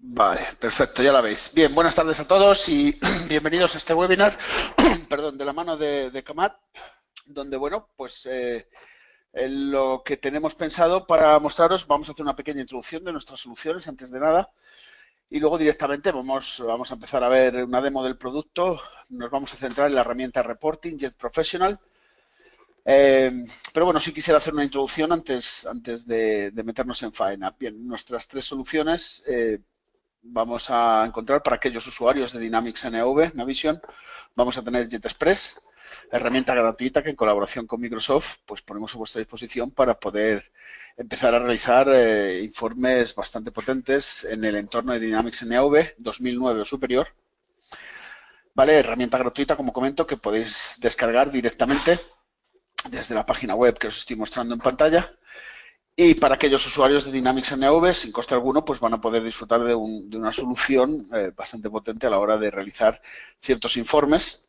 Vale, perfecto, ya la veis. Bien, buenas tardes a todos y bienvenidos a este webinar, perdón, de la mano de Kamat, donde, bueno, pues en lo que tenemos pensado para mostraros, vamos a hacer una pequeña introducción de nuestras soluciones antes de nada y luego directamente vamos a empezar a ver una demo del producto. Nos vamos a centrar en la herramienta Reporting Jet Professional. Pero bueno, sí quisiera hacer una introducción antes de meternos en faena. Bien, nuestras tres soluciones vamos a encontrar para aquellos usuarios de Dynamics NV, Navision, vamos a tener JetExpress, herramienta gratuita que en colaboración con Microsoft pues ponemos a vuestra disposición para poder empezar a realizar informes bastante potentes en el entorno de Dynamics NV 2009 o superior. Vale, herramienta gratuita, como comento, que podéis descargar directamente desde la página web que os estoy mostrando en pantalla. Y para aquellos usuarios de Dynamics NV, sin coste alguno, pues van a poder disfrutar de una solución bastante potente a la hora de realizar ciertos informes.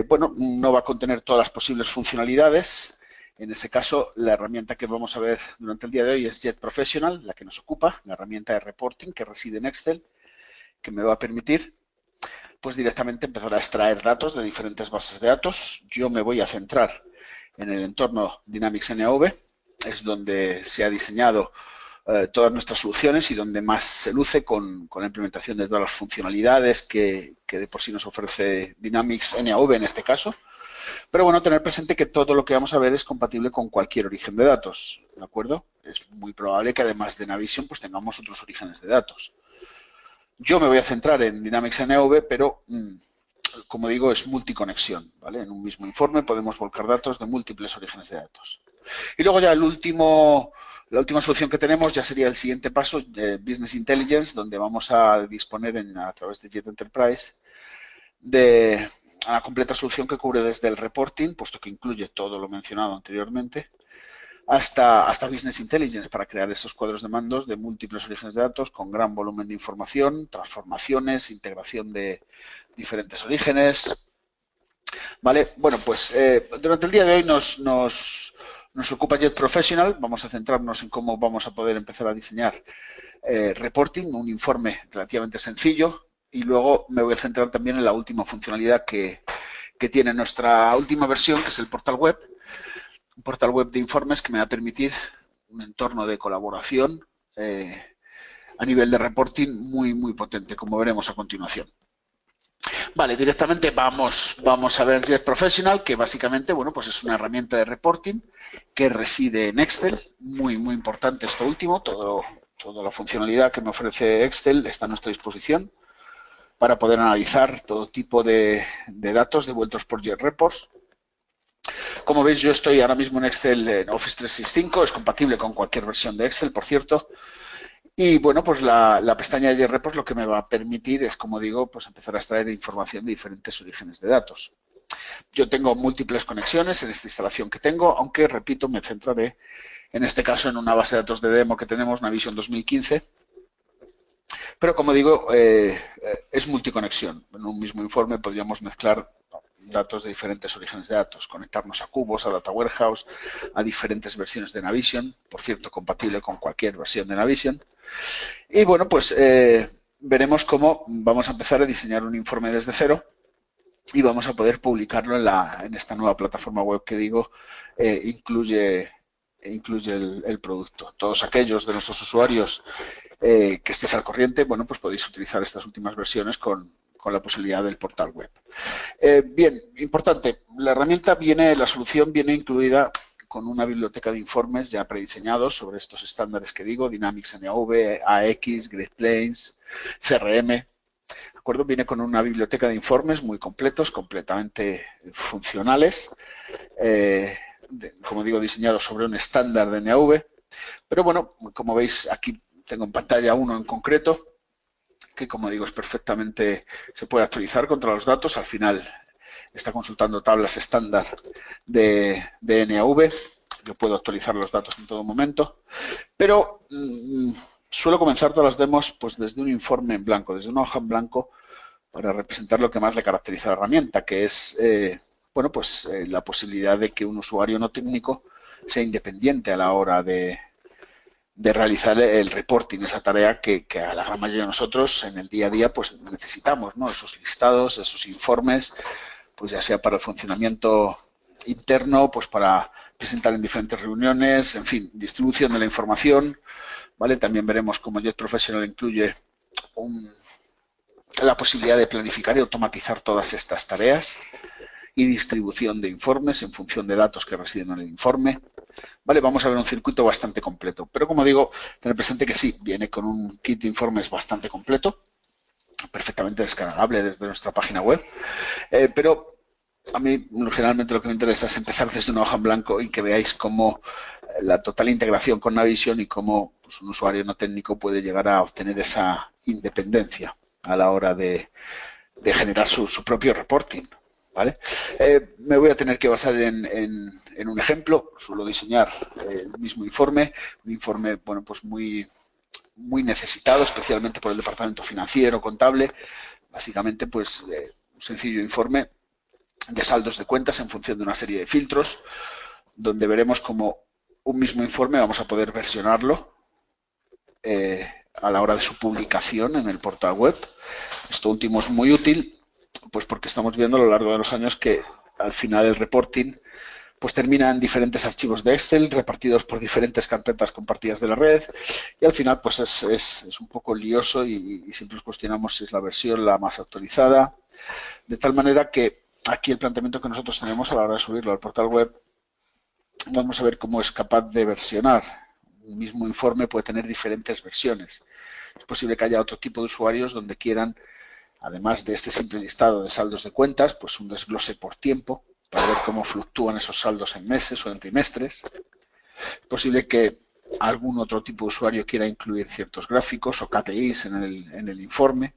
Bueno, no va a contener todas las posibles funcionalidades. En ese caso, la herramienta que vamos a ver durante el día de hoy es Jet Professional, la que nos ocupa, la herramienta de reporting que reside en Excel, que me va a permitir pues directamente empezar a extraer datos de diferentes bases de datos. Yo me voy a centrar en el entorno Dynamics NV, es donde se ha diseñado todas nuestras soluciones y donde más se luce con la implementación de todas las funcionalidades que de por sí nos ofrece Dynamics NAV en este caso. Pero bueno, tener presente que todo lo que vamos a ver es compatible con cualquier origen de datos, ¿de acuerdo? Es muy probable que además de Navision pues tengamos otros orígenes de datos. Yo me voy a centrar en Dynamics NV, pero como digo, es multiconexión, ¿vale? En un mismo informe podemos volcar datos de múltiples orígenes de datos. Y luego ya la última solución que tenemos ya sería el siguiente paso, Business Intelligence, donde vamos a disponer a través de Jet Enterprise de una completa solución que cubre desde el reporting, puesto que incluye todo lo mencionado anteriormente, hasta Business Intelligence para crear esos cuadros de mandos de múltiples orígenes de datos con gran volumen de información, transformaciones, integración de diferentes orígenes. Vale, bueno, pues durante el día de hoy nos ocupa Jet Professional. Vamos a centrarnos en cómo vamos a poder empezar a diseñar reporting, un informe relativamente sencillo. Y luego me voy a centrar también en la última funcionalidad que tiene nuestra última versión, que es el portal web. Un portal web de informes que me va a permitir un entorno de colaboración a nivel de reporting muy potente, como veremos a continuación. Vale, directamente vamos a ver Jet Professional, que básicamente, bueno, pues es una herramienta de reporting que reside en Excel, muy importante esto último, toda la funcionalidad que me ofrece Excel está a nuestra disposición para poder analizar todo tipo de datos devueltos por Jet Reports. Como veis, yo estoy ahora mismo en Excel en Office 365, es compatible con cualquier versión de Excel, por cierto. Y bueno, pues la pestaña de JReports lo que me va a permitir es, como digo, pues empezar a extraer información de diferentes orígenes de datos. Yo tengo múltiples conexiones en esta instalación que tengo, aunque, repito, me centraré en este caso en una base de datos de demo que tenemos, Navision 2015. Pero, como digo, es multiconexión. En un mismo informe podríamos mezclar datos de diferentes orígenes de datos, conectarnos a cubos, a Data Warehouse, a diferentes versiones de Navision, por cierto, compatible con cualquier versión de Navision. Y bueno, pues veremos cómo vamos a empezar a diseñar un informe desde cero y vamos a poder publicarlo en esta nueva plataforma web que digo incluye el producto. Todos aquellos de nuestros usuarios que estéis al corriente, bueno, pues podéis utilizar estas últimas versiones con la posibilidad del portal web. Bien, importante, la solución viene incluida con una biblioteca de informes ya prediseñados sobre estos estándares que digo, Dynamics NAV, AX, Great Plains, CRM. ¿De acuerdo? Viene con una biblioteca de informes muy completos, completamente funcionales, como digo, diseñados sobre un estándar de NAV. Pero bueno, como veis, aquí tengo en pantalla uno en concreto, que como digo, se puede actualizar contra los datos. Al final está consultando tablas estándar de NAV. Yo puedo actualizar los datos en todo momento, pero suelo comenzar todas las demos pues desde un informe en blanco, desde una hoja en blanco, para representar lo que más le caracteriza a la herramienta, que es bueno, pues la posibilidad de que un usuario no técnico sea independiente a la hora de de realizar el reporting, esa tarea que a la gran mayoría de nosotros en el día a día pues necesitamos, ¿no? Esos listados, esos informes, pues ya sea para el funcionamiento interno, pues para presentar en diferentes reuniones, en fin, distribución de la información, ¿vale? También veremos cómo Jet Professional incluye la posibilidad de planificar y automatizar todas estas tareas y distribución de informes en función de datos que residen en el informe. Vale, vamos a ver un circuito bastante completo. Pero como digo, tener presente que sí, viene con un kit de informes bastante completo, perfectamente descargable desde nuestra página web. Pero a mí generalmente lo que me interesa es empezar desde una hoja en blanco y que veáis cómo la total integración con Navision y cómo pues, un usuario no técnico puede llegar a obtener esa independencia a la hora de generar su propio reporting. ¿Vale? Me voy a tener que basar en un ejemplo, suelo diseñar el mismo informe, un informe bueno, pues muy necesitado, especialmente por el departamento financiero, contable, básicamente pues un sencillo informe de saldos de cuentas en función de una serie de filtros, donde veremos como un mismo informe vamos a poder versionarlo a la hora de su publicación en el portal web. Esto último es muy útil pues porque estamos viendo a lo largo de los años que al final el reporting pues termina en diferentes archivos de Excel repartidos por diferentes carpetas compartidas de la red y al final pues es un poco lioso y siempre nos cuestionamos si es la versión la más actualizada, de tal manera que aquí el planteamiento que nosotros tenemos a la hora de subirlo al portal web, vamos a ver cómo es capaz de versionar. Un mismo informe puede tener diferentes versiones. Es posible que haya otro tipo de usuarios donde quieran, además de este simple listado de saldos de cuentas, pues un desglose por tiempo para ver cómo fluctúan esos saldos en meses o en trimestres. Es posible que algún otro tipo de usuario quiera incluir ciertos gráficos o KPIs en el informe.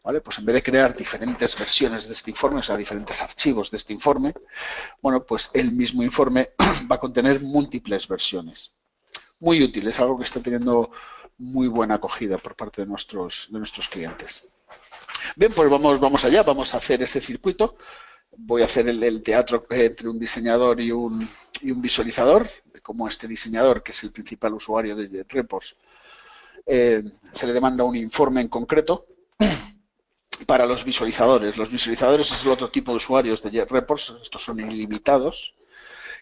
¿Vale? Pues en vez de crear diferentes versiones de este informe, o sea, diferentes archivos de este informe, bueno, pues el mismo informe va a contener múltiples versiones. Muy útil, es algo que está teniendo muy buena acogida por parte de nuestros clientes. Bien, pues vamos allá, vamos a hacer ese circuito. Voy a hacer el teatro entre un diseñador y un visualizador, de cómo este diseñador, que es el principal usuario de JetReports, se le demanda un informe en concreto para los visualizadores. Los visualizadores es el otro tipo de usuarios de JetReports, estos son ilimitados,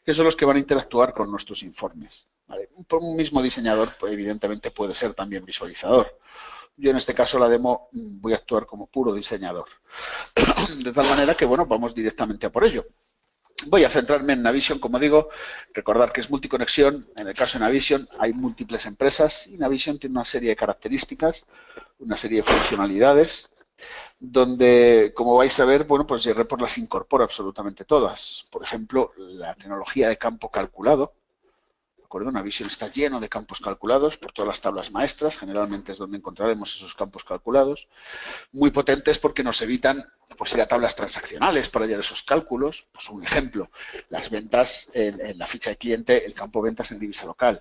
que son los que van a interactuar con nuestros informes. ¿Vale? Un mismo diseñador, pues, evidentemente, puede ser también visualizador. Yo en este caso la demo voy a actuar como puro diseñador. De tal manera que, bueno, vamos directamente a por ello. Voy a centrarme en Navision, como digo, recordar que es multiconexión. En el caso de Navision hay múltiples empresas y Navision tiene una serie de características, una serie de funcionalidades, donde, como vais a ver, bueno, pues JetReports las incorpora absolutamente todas. Por ejemplo, la tecnología de campo calculado. Navision está lleno de campos calculados por todas las tablas maestras, generalmente es donde encontraremos esos campos calculados, muy potentes porque nos evitan pues, ir a tablas transaccionales para hallar esos cálculos. Pues un ejemplo, las ventas en la ficha de cliente, el campo ventas en divisa local.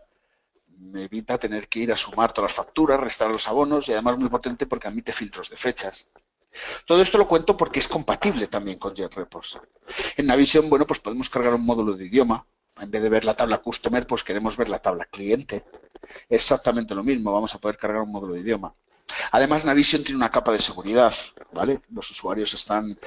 Me evita tener que ir a sumar todas las facturas, restar los abonos y además muy potente porque admite filtros de fechas. Todo esto lo cuento porque es compatible también con JetReports. En Navision, bueno, pues podemos cargar un módulo de idioma. En vez de ver la tabla Customer, pues queremos ver la tabla Cliente. Exactamente lo mismo, vamos a poder cargar un módulo de idioma. Además, Navision tiene una capa de seguridad, ¿vale? Los usuarios están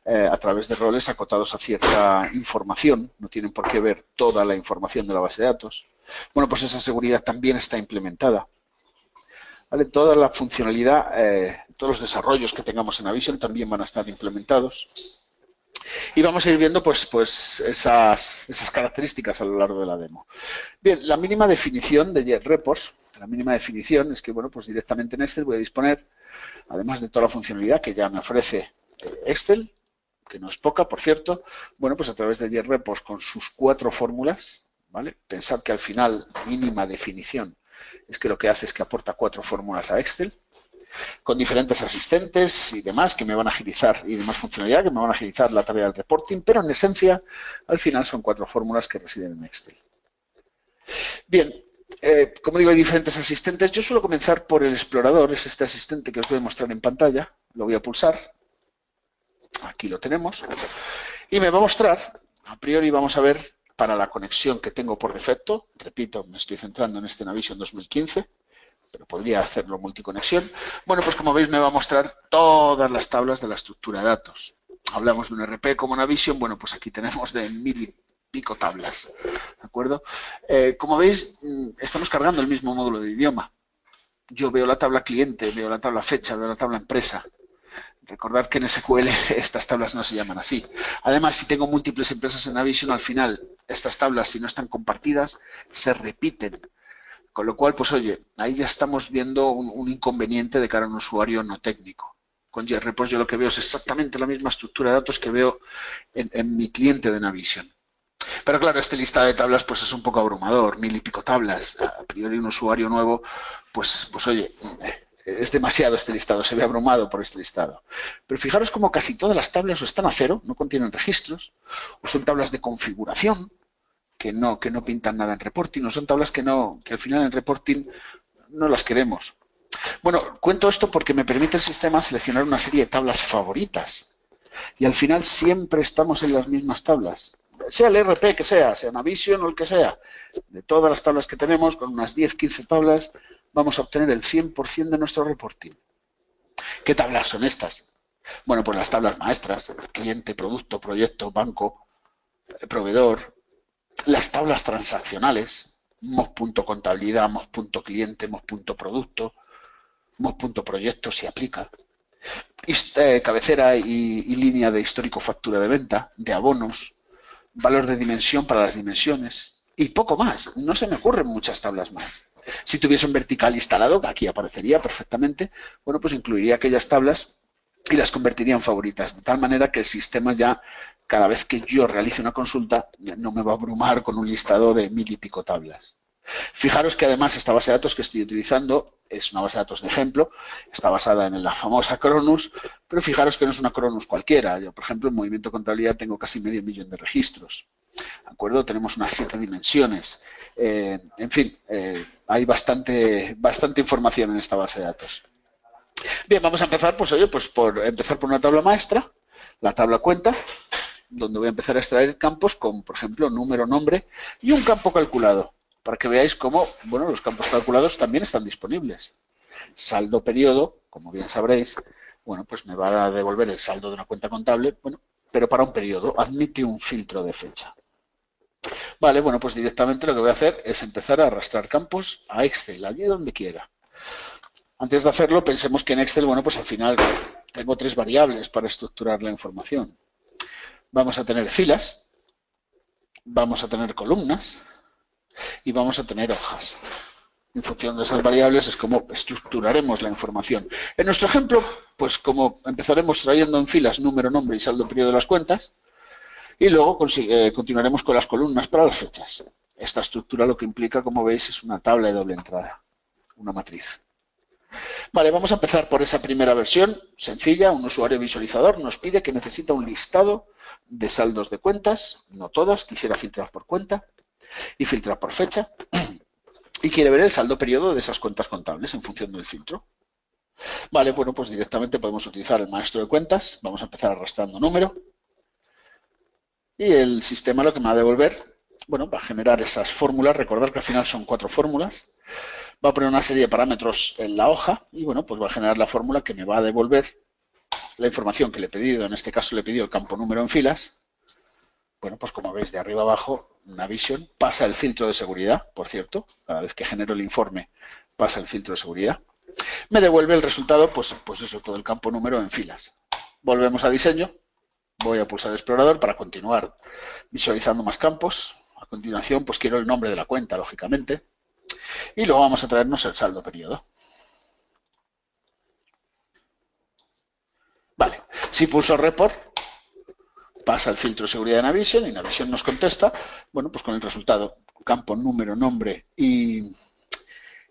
a través de roles acotados a cierta información, no tienen por qué ver toda la información de la base de datos. Bueno, pues esa seguridad también está implementada. ¿Vale? Toda la funcionalidad, todos los desarrollos que tengamos en Navision también van a estar implementados. Y vamos a ir viendo pues esas características a lo largo de la demo. Bien, la mínima definición de JetReports, la mínima definición es que, bueno, pues directamente en Excel voy a disponer, además de toda la funcionalidad que ya me ofrece Excel, que no es poca, por cierto, bueno, pues a través de JetReports con sus 4 fórmulas, ¿vale? Pensad que al final mínima definición es que lo que hace es que aporta 4 fórmulas a Excel, con diferentes asistentes y demás que me van a agilizar, y demás funcionalidad que me van a agilizar la tarea del reporting, pero en esencia, al final son 4 fórmulas que residen en Excel. Bien, como digo, hay diferentes asistentes. Yo suelo comenzar por el explorador, es este asistente que os voy a mostrar en pantalla. Lo voy a pulsar. Aquí lo tenemos. Y me va a mostrar, a priori vamos a ver para la conexión que tengo por defecto. Repito, me estoy centrando en este Navision 2015, pero podría hacerlo multiconexión. Bueno, pues como veis me va a mostrar todas las tablas de la estructura de datos. Hablamos de un RP como Navision, bueno, pues aquí tenemos de 1000 y pico tablas, ¿de acuerdo? Como veis, estamos cargando el mismo módulo de idioma. Yo veo la tabla cliente, veo la tabla fecha, veo la tabla empresa. Recordad que en SQL estas tablas no se llaman así. Además, si tengo múltiples empresas en Navision, al final estas tablas, si no están compartidas, se repiten. Con lo cual, pues oye, ahí ya estamos viendo un inconveniente de cara a un usuario no técnico. Con JReports yo lo que veo es exactamente la misma estructura de datos que veo en mi cliente de Navision. Pero claro, este listado de tablas pues es un poco abrumador, 1000 y pico tablas. A priori un usuario nuevo, pues oye, es demasiado este listado, se ve abrumado por este listado. Pero fijaros como casi todas las tablas o están a cero, no contienen registros, o son tablas de configuración, que no pintan nada en reporting, o son tablas que al final en reporting no las queremos. Bueno, cuento esto porque me permite el sistema seleccionar una serie de tablas favoritas. Y al final siempre estamos en las mismas tablas. Sea el RP que sea Navision o el que sea, de todas las tablas que tenemos, con unas 10, 15 tablas, vamos a obtener el 100% de nuestro reporting. ¿Qué tablas son estas? Bueno, pues las tablas maestras, cliente, producto, proyecto, banco, proveedor, las tablas transaccionales, MOS.contabilidad, MOS.cliente, MOS.producto, MOS.proyecto si aplica, cabecera y línea de histórico factura de venta, de abonos, valor de dimensión para las dimensiones y poco más. No se me ocurren muchas tablas más. Si tuviese un vertical instalado, que aquí aparecería perfectamente, bueno, pues incluiría aquellas tablas y las convertiría en favoritas, de tal manera que el sistema ya, cada vez que yo realice una consulta, no me va a abrumar con un listado de 1000 y pico tablas. Fijaros que además esta base de datos que estoy utilizando es una base de datos de ejemplo, está basada en la famosa Cronus, pero fijaros que no es una Cronus cualquiera. Yo, por ejemplo, en Movimiento Contabilidad tengo casi medio millón de registros. ¿De acuerdo? Tenemos unas 7 dimensiones. En fin, hay bastante información en esta base de datos. Bien, vamos a empezar, pues oye, pues por empezar por una tabla maestra, la tabla cuenta, donde voy a empezar a extraer campos con, por ejemplo, número, nombre y un campo calculado, para que veáis cómo, bueno, los campos calculados también están disponibles. Saldo periodo, como bien sabréis, bueno, pues me va a devolver el saldo de una cuenta contable, bueno, pero para un periodo, admite un filtro de fecha. Vale, bueno, pues directamente lo que voy a hacer es empezar a arrastrar campos a Excel, allí donde quiera. Antes de hacerlo, pensemos que en Excel, bueno, pues al final tengo 3 variables para estructurar la información. Vamos a tener filas, vamos a tener columnas y vamos a tener hojas. En función de esas variables es como estructuraremos la información. En nuestro ejemplo, pues como empezaremos trayendo en filas número, nombre y saldo periodo de las cuentas, y luego continuaremos con las columnas para las fechas. Esta estructura lo que implica, como veis, es una tabla de doble entrada, una matriz. Vale, vamos a empezar por esa primera versión, sencilla. Un usuario visualizador nos pide que necesita un listado de saldos de cuentas, no todas, quisiera filtrar por cuenta y filtrar por fecha. Y quiere ver el saldo periodo de esas cuentas contables en función del filtro. Vale, bueno, pues directamente podemos utilizar el maestro de cuentas. Vamos a empezar arrastrando número. Y el sistema lo que me va a devolver, bueno, va a generar esas fórmulas. Recordad que al final son 4 fórmulas. Va a poner una serie de parámetros en la hoja y, bueno, pues va a generar la fórmula que me va a devolver la información que le he pedido. En este caso le he pedido el campo número en filas. Bueno, pues como veis de arriba abajo, Navision pasa el filtro de seguridad, por cierto, cada vez que genero el informe pasa el filtro de seguridad. Me devuelve el resultado, pues eso, todo el campo número en filas. Volvemos a diseño, voy a pulsar explorador para continuar visualizando más campos. A continuación, pues quiero el nombre de la cuenta, lógicamente. Y luego vamos a traernos el saldo periodo. Vale, si pulso report, pasa el filtro de seguridad de Navision y Navision nos contesta, bueno, pues con el resultado, campo, número, nombre y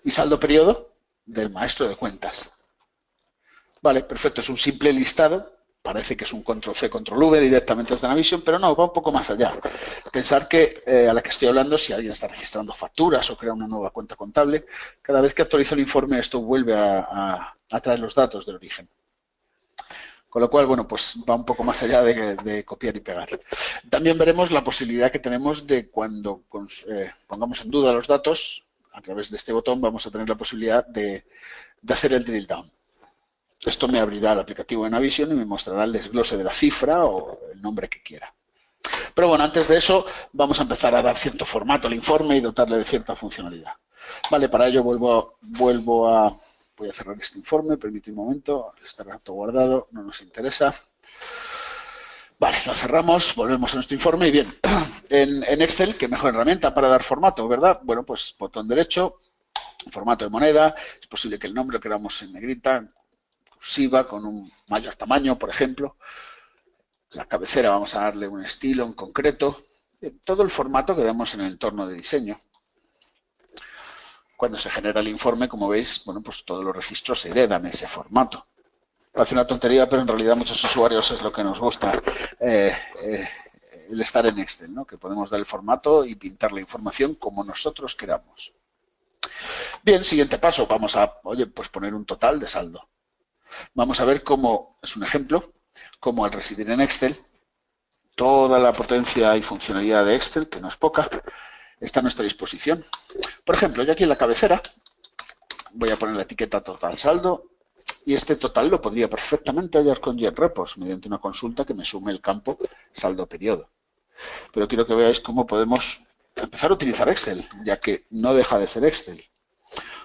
saldo periodo del maestro de cuentas. Vale, perfecto, es un simple listado, parece que es un control-C, control-V directamente desde Navision, pero no, va un poco más allá. Pensar que a la que estoy hablando, si alguien está registrando facturas o crea una nueva cuenta contable, cada vez que actualiza el informe esto vuelve a traer los datos del origen. Con lo cual, bueno, pues va un poco más allá de copiar y pegar. También veremos la posibilidad que tenemos de cuando pongamos en duda los datos, a través de este botón vamos a tener la posibilidad de hacer el drill down. Esto me abrirá el aplicativo de Navision y me mostrará el desglose de la cifra o el nombre que quiera. Pero bueno, antes de eso vamos a empezar a dar cierto formato al informe y dotarle de cierta funcionalidad. Vale, para ello voy a cerrar este informe, permite un momento, está autoguardado, no nos interesa. Vale, lo cerramos, volvemos a nuestro informe y bien, en Excel, qué mejor herramienta para dar formato, ¿verdad? Bueno, pues botón derecho, formato de moneda, es posible que el nombre lo queramos en negrita, cursiva, con un mayor tamaño, por ejemplo. La cabecera vamos a darle un estilo en concreto, todo el formato que damos en el entorno de diseño. Cuando se genera el informe, como veis, bueno, pues todos los registros se heredan en ese formato. Parece una tontería, pero en realidad a muchos usuarios es lo que nos gusta, el estar en Excel, ¿no? Que podemos dar el formato y pintar la información como nosotros queramos. Bien, siguiente paso, vamos a, pues poner un total de saldo. Vamos a ver cómo, es un ejemplo, cómo al residir en Excel, toda la potencia y funcionalidad de Excel, que no es poca, está a nuestra disposición. Por ejemplo, yo aquí en la cabecera voy a poner la etiqueta total saldo y este total lo podría perfectamente hallar con JetRepos mediante una consulta que me sume el campo saldo periodo. Pero quiero que veáis cómo podemos empezar a utilizar Excel, ya que no deja de ser Excel.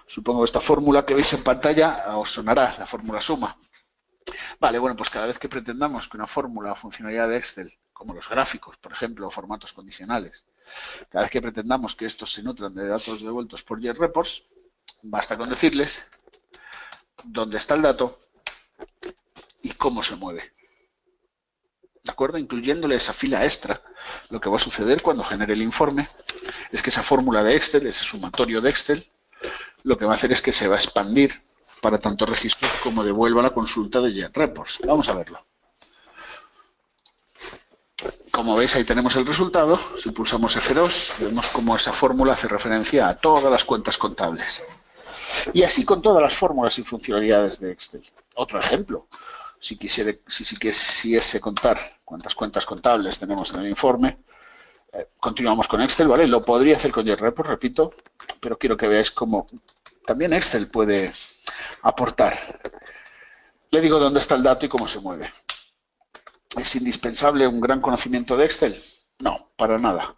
Supongo que esta fórmula que veis en pantalla os sonará, la fórmula suma. Vale, bueno, pues cada vez que pretendamos que una fórmula o funcionalidad de Excel, como los gráficos, por ejemplo, o formatos condicionales, cada vez que pretendamos que estos se nutran de datos devueltos por JetReports, basta con decirles dónde está el dato y cómo se mueve. ¿De acuerdo? Incluyéndole esa fila extra, lo que va a suceder cuando genere el informe es que esa fórmula de Excel, ese sumatorio de Excel, lo que va a hacer es que se va a expandir para tantos registros como devuelva la consulta de JetReports. Vamos a verlo. Como veis, ahí tenemos el resultado. Si pulsamos F2, vemos cómo esa fórmula hace referencia a todas las cuentas contables. Y así con todas las fórmulas y funcionalidades de Excel. Otro ejemplo. Si quisiese contar cuántas cuentas contables tenemos en el informe, continuamos con Excel, ¿vale? Lo podría hacer con JetReports, repito, pero quiero que veáis cómo también Excel puede aportar. Le digo dónde está el dato y cómo se mueve. ¿Es indispensable un gran conocimiento de Excel? No, para nada.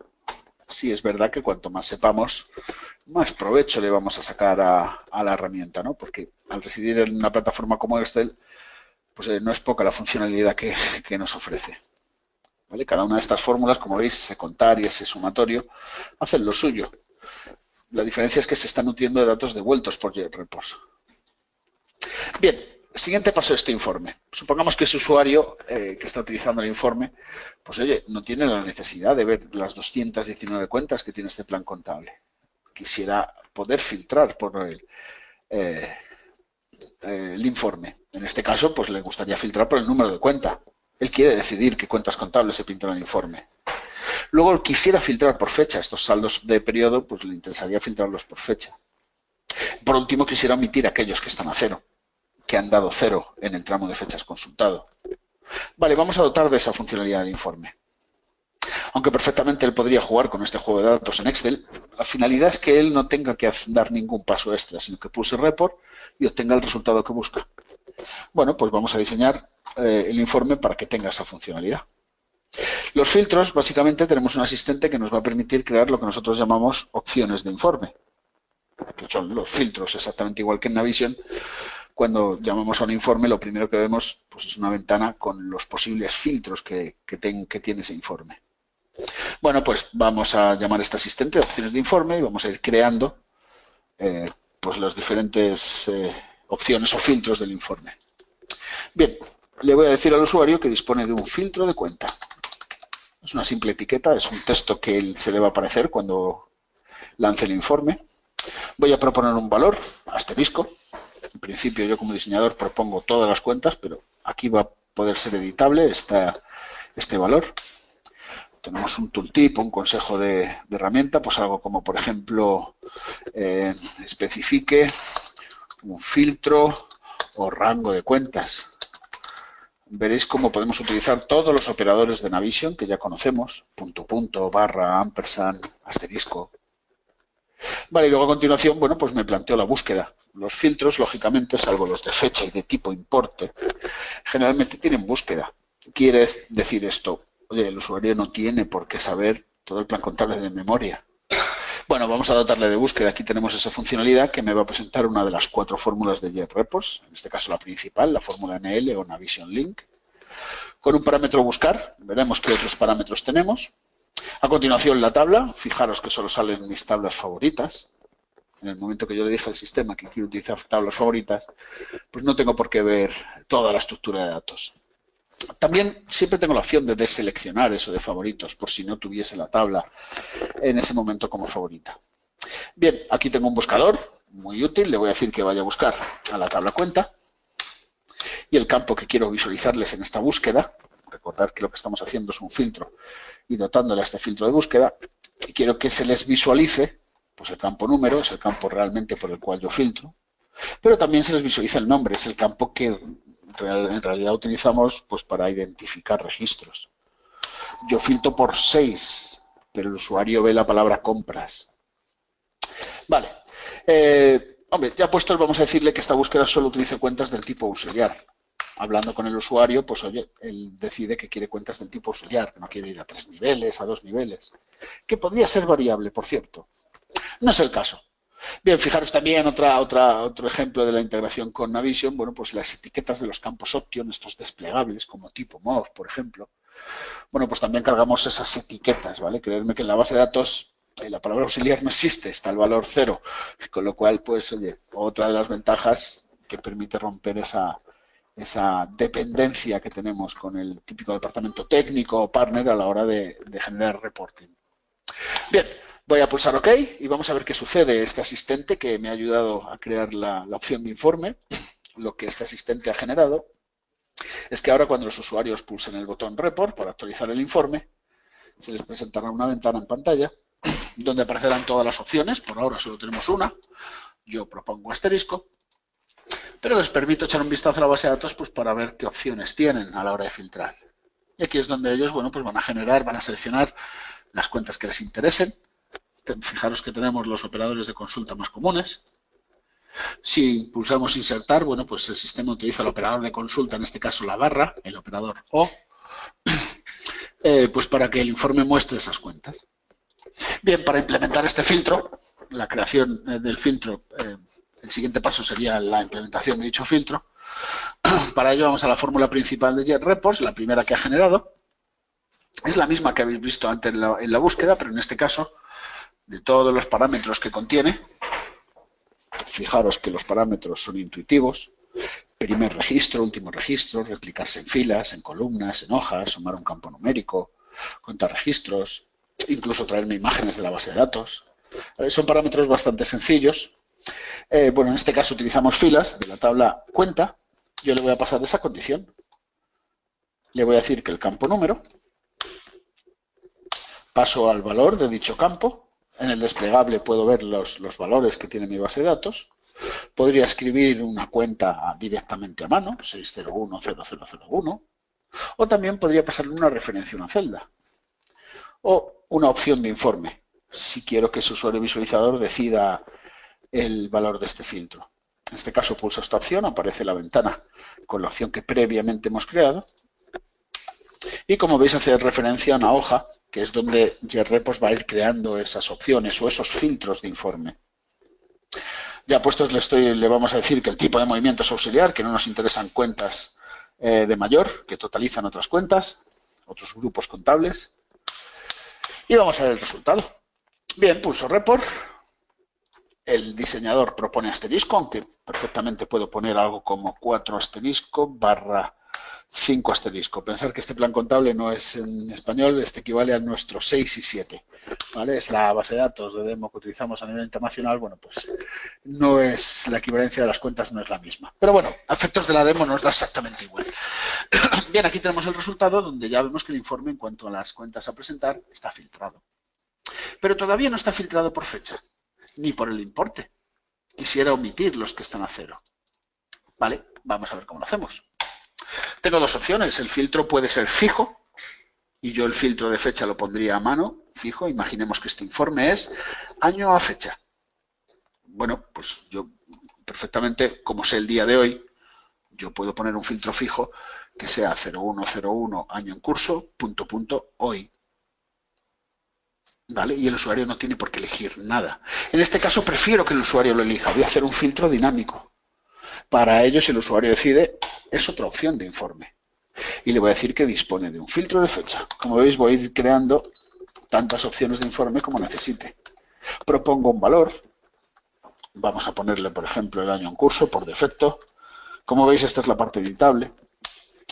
Sí, es verdad que cuanto más sepamos, más provecho le vamos a sacar a la herramienta, ¿no? Porque al residir en una plataforma como Excel, pues no es poca la funcionalidad que nos ofrece. ¿Vale? Cada una de estas fórmulas, como veis, ese contar y ese sumatorio, hacen lo suyo. La diferencia es que se están nutriendo de datos devueltos por JetReports. Bien, siguiente paso de este informe. Supongamos que ese usuario que está utilizando el informe, pues oye, no tiene la necesidad de ver las 219 cuentas que tiene este plan contable. Quisiera poder filtrar por el informe. En este caso, pues le gustaría filtrar por el número de cuenta. Él quiere decidir qué cuentas contables se pintan en el informe. Luego quisiera filtrar por fecha. Estos saldos de periodo, pues le interesaría filtrarlos por fecha. Por último, quisiera omitir aquellos que están a cero, que han dado cero en el tramo de fechas consultado. Vale, vamos a dotar de esa funcionalidad del informe. Aunque perfectamente él podría jugar con este juego de datos en Excel, la finalidad es que él no tenga que dar ningún paso extra, sino que pulse report y obtenga el resultado que busca. Bueno, pues vamos a diseñar el informe para que tenga esa funcionalidad. Los filtros, básicamente, tenemos un asistente que nos va a permitir crear lo que nosotros llamamos opciones de informe, que son los filtros, exactamente igual que en Navision. Cuando llamamos a un informe, lo primero que vemos pues, es una ventana con los posibles filtros que tiene ese informe. Bueno, pues vamos a llamar a este asistente de opciones de informe y vamos a ir creando pues las diferentes opciones o filtros del informe. Bien, le voy a decir al usuario que dispone de un filtro de cuenta. Es una simple etiqueta, es un texto que se le va a aparecer cuando lance el informe. Voy a proponer un valor, asterisco. En principio yo como diseñador propongo todas las cuentas, pero aquí va a poder ser editable este valor. Tenemos un tooltip, un consejo de herramienta, pues algo como, por ejemplo, especifique un filtro o rango de cuentas. veréis cómo podemos utilizar todos los operadores de Navision que ya conocemos, punto, punto, barra, ampersand, asterisco. Vale, y luego a continuación, bueno, pues me planteo la búsqueda. Los filtros, lógicamente, salvo los de fecha y de tipo importe, generalmente tienen búsqueda. Quiere decir esto, oye, el usuario no tiene por qué saber todo el plan contable de memoria. Bueno, vamos a dotarle de búsqueda. Aquí tenemos esa funcionalidad que me va a presentar una de las 4 fórmulas de JetRepos, en este caso la principal, la fórmula NL o Navision Link. Con un parámetro buscar, veremos qué otros parámetros tenemos. A continuación la tabla, fijaros que solo salen mis tablas favoritas. En el momento que yo le dije al sistema que quiero utilizar tablas favoritas, pues no tengo por qué ver toda la estructura de datos. También siempre tengo la opción de deseleccionar eso de favoritos por si no tuviese la tabla en ese momento como favorita. Bien, aquí tengo un buscador muy útil. Le voy a decir que vaya a buscar a la tabla cuenta y el campo que quiero visualizarles en esta búsqueda. Recordad que lo que estamos haciendo es un filtro y dotándole a este filtro de búsqueda. Y quiero que se les visualice, pues el campo número es el campo realmente por el cual yo filtro, pero también se les visualiza el nombre, es el campo que en realidad utilizamos pues para identificar registros. Yo filtro por 6, pero el usuario ve la palabra compras. Vale. Hombre, ya puestos vamos a decirle que esta búsqueda solo utilice cuentas del tipo auxiliar. Hablando con el usuario, pues oye, él decide que quiere cuentas del tipo auxiliar, que no quiere ir a 3 niveles, a 2 niveles, que podría ser variable, por cierto. No es el caso. Bien, fijaros también otro ejemplo de la integración con Navision, bueno, pues las etiquetas de los campos Option, estos desplegables, como tipo MOV, por ejemplo. Bueno, pues también cargamos esas etiquetas, ¿vale? Creedme que en la base de datos la palabra auxiliar no existe, está el valor 0, con lo cual, pues, oye, otra de las ventajas que permite romper esa dependencia que tenemos con el típico departamento técnico o partner a la hora de generar reporting. Bien, voy a pulsar OK y vamos a ver qué sucede. Este asistente que me ha ayudado a crear la opción de informe, lo que este asistente ha generado es que ahora cuando los usuarios pulsen el botón Report para actualizar el informe, se les presentará una ventana en pantalla donde aparecerán todas las opciones. Por ahora solo tenemos una. Yo propongo asterisco, pero les permito echar un vistazo a la base de datos pues, para ver qué opciones tienen a la hora de filtrar. Y aquí es donde ellos bueno, pues van a seleccionar las cuentas que les interesen. Fijaros que tenemos los operadores de consulta más comunes. Si pulsamos insertar, bueno, pues el sistema utiliza el operador de consulta, en este caso la barra, el operador O, pues para que el informe muestre esas cuentas. Bien, para implementar este filtro, la creación del filtro, el siguiente paso sería la implementación de dicho filtro. Para ello vamos a la fórmula principal de JetRepos, la primera que ha generado. Es la misma que habéis visto antes en la búsqueda, pero en este caso, de todos los parámetros que contiene, fijaros que los parámetros son intuitivos. Primer registro, último registro, replicarse en filas, en columnas, en hojas, sumar un campo numérico, contar registros, incluso traerme imágenes de la base de datos. Son parámetros bastante sencillos. Bueno, en este caso utilizamos filas de la tabla cuenta. Yo le voy a pasar esa condición. Le voy a decir que el campo número, paso al valor de dicho campo. En el desplegable puedo ver los valores que tiene mi base de datos. Podría escribir una cuenta directamente a mano, 6010001, o también podría pasarle una referencia a una celda. O una opción de informe, si quiero que su usuario visualizador decida el valor de este filtro. En este caso pulso esta opción, aparece la ventana con la opción que previamente hemos creado. Y como veis hace referencia a una hoja, que es donde JetRepos va a ir creando esas opciones o esos filtros de informe. Ya puestos le vamos a decir que el tipo de movimiento es auxiliar, que no nos interesan cuentas de mayor, que totalizan otras cuentas, otros grupos contables. Y vamos a ver el resultado. Bien, pulso Report. El diseñador propone asterisco, aunque perfectamente puedo poner algo como 4 asterisco barra 5 asterisco. Pensar que este plan contable no es en español, este equivale a nuestro 6 y 7. ¿Vale? Es la base de datos de demo que utilizamos a nivel internacional. Bueno, pues no es la equivalencia de las cuentas, no es la misma. Pero bueno, a efectos de la demo nos da exactamente igual. Bien, aquí tenemos el resultado donde ya vemos que el informe en cuanto a las cuentas a presentar está filtrado. Pero todavía no está filtrado por fecha, ni por el importe. Quisiera omitir los que están a 0. Vale, vamos a ver cómo lo hacemos. Tengo dos opciones. El filtro puede ser fijo y yo el filtro de fecha lo pondría a mano, fijo. Imaginemos que este informe es año a fecha. Bueno, pues yo perfectamente, como sé el día de hoy, yo puedo poner un filtro fijo que sea 0101 año en curso, hoy. ¿Vale? Y el usuario no tiene por qué elegir nada. En este caso prefiero que el usuario lo elija. Voy a hacer un filtro dinámico. Para ello, si el usuario decide, es otra opción de informe. Y le voy a decir que dispone de un filtro de fecha. Como veis, voy a ir creando tantas opciones de informe como necesite. Propongo un valor. Vamos a ponerle, por ejemplo, el año en curso por defecto. Como veis, esta es la parte editable.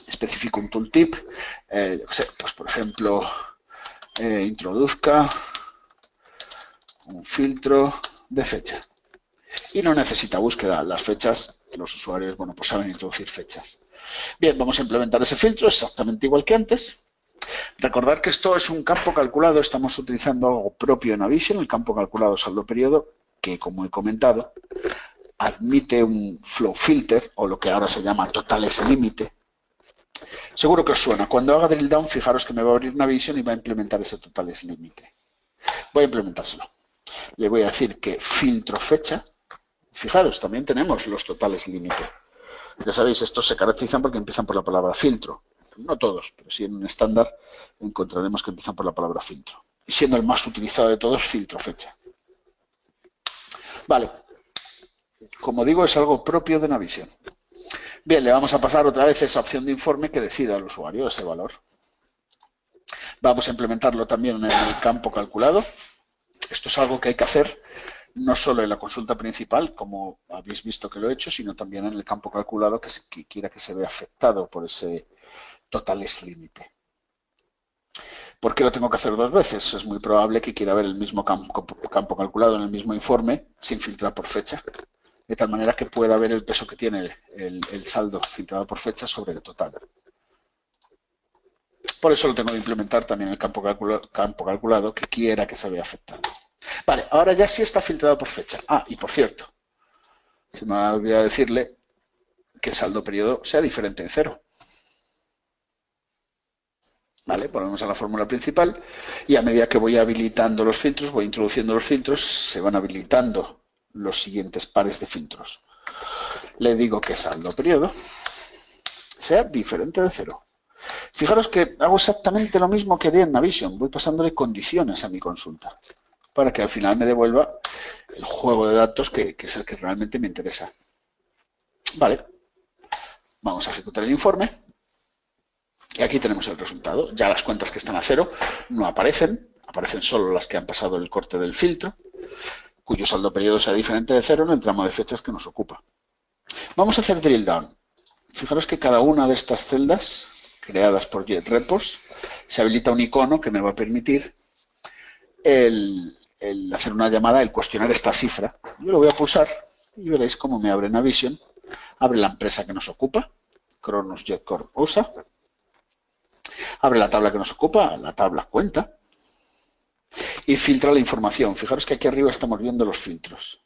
Especifico un tooltip. Pues, por ejemplo, introduzca un filtro de fecha. Y no necesita búsqueda. Las fechas, los usuarios, bueno, pues saben introducir fechas. Bien, vamos a implementar ese filtro exactamente igual que antes. Recordar que esto es un campo calculado. Estamos utilizando algo propio en Navision, el campo calculado saldo periodo, que como he comentado, admite un flow filter, o lo que ahora se llama totales límite. Seguro que os suena. Cuando haga drill down, fijaros que me va a abrir Navision y va a implementar ese totales límite. Voy a implementárselo. Le voy a decir que filtro fecha. Fijaros, también tenemos los totales límite. Ya sabéis, estos se caracterizan porque empiezan por la palabra filtro. No todos, pero sí en un estándar encontraremos que empiezan por la palabra filtro. Y siendo el más utilizado de todos, filtro fecha. Vale. Como digo, es algo propio de Navision. Bien, le vamos a pasar otra vez esa opción de informe que decida el usuario ese valor. Vamos a implementarlo también en el campo calculado. Esto es algo que hay que hacer no solo en la consulta principal, como habéis visto que lo he hecho, sino también en el campo calculado que quiera que se vea afectado por ese totales límite. ¿Por qué lo tengo que hacer dos veces? Es muy probable que quiera ver el mismo campo calculado en el mismo informe sin filtrar por fecha, de tal manera que pueda ver el peso que tiene el saldo filtrado por fecha sobre el total. Por eso lo tengo que implementar también en el campo calculado que quiera que se vea afectado. Vale, ahora ya sí está filtrado por fecha. Ah, y por cierto, se me ha olvidado decirle que el saldo periodo sea diferente en 0. Vale, ponemos a la fórmula principal y a medida que voy habilitando los filtros, voy introduciendo los filtros, se van habilitando los siguientes pares de filtros. Le digo que saldo periodo sea diferente de 0. Fijaros que hago exactamente lo mismo que haría en Navision. Voy pasándole condiciones a mi consulta para que al final me devuelva el juego de datos que es el que realmente me interesa. Vale, vamos a ejecutar el informe. Y aquí tenemos el resultado. Ya las cuentas que están a 0 no aparecen. Aparecen solo las que han pasado el corte del filtro, cuyo saldo periodo sea diferente de 0 en el tramo de fechas que nos ocupa. Vamos a hacer drill down. Fijaros que cada una de estas celdas creadas por JetRepos se habilita un icono que me va a permitir el hacer una llamada, el cuestionar esta cifra. Yo lo voy a pulsar y veréis cómo me abre Navision. Abre la empresa que nos ocupa, Kronos Jet Corp USA. Abre la tabla que nos ocupa, la tabla cuenta. Y filtra la información. Fijaros que aquí arriba estamos viendo los filtros.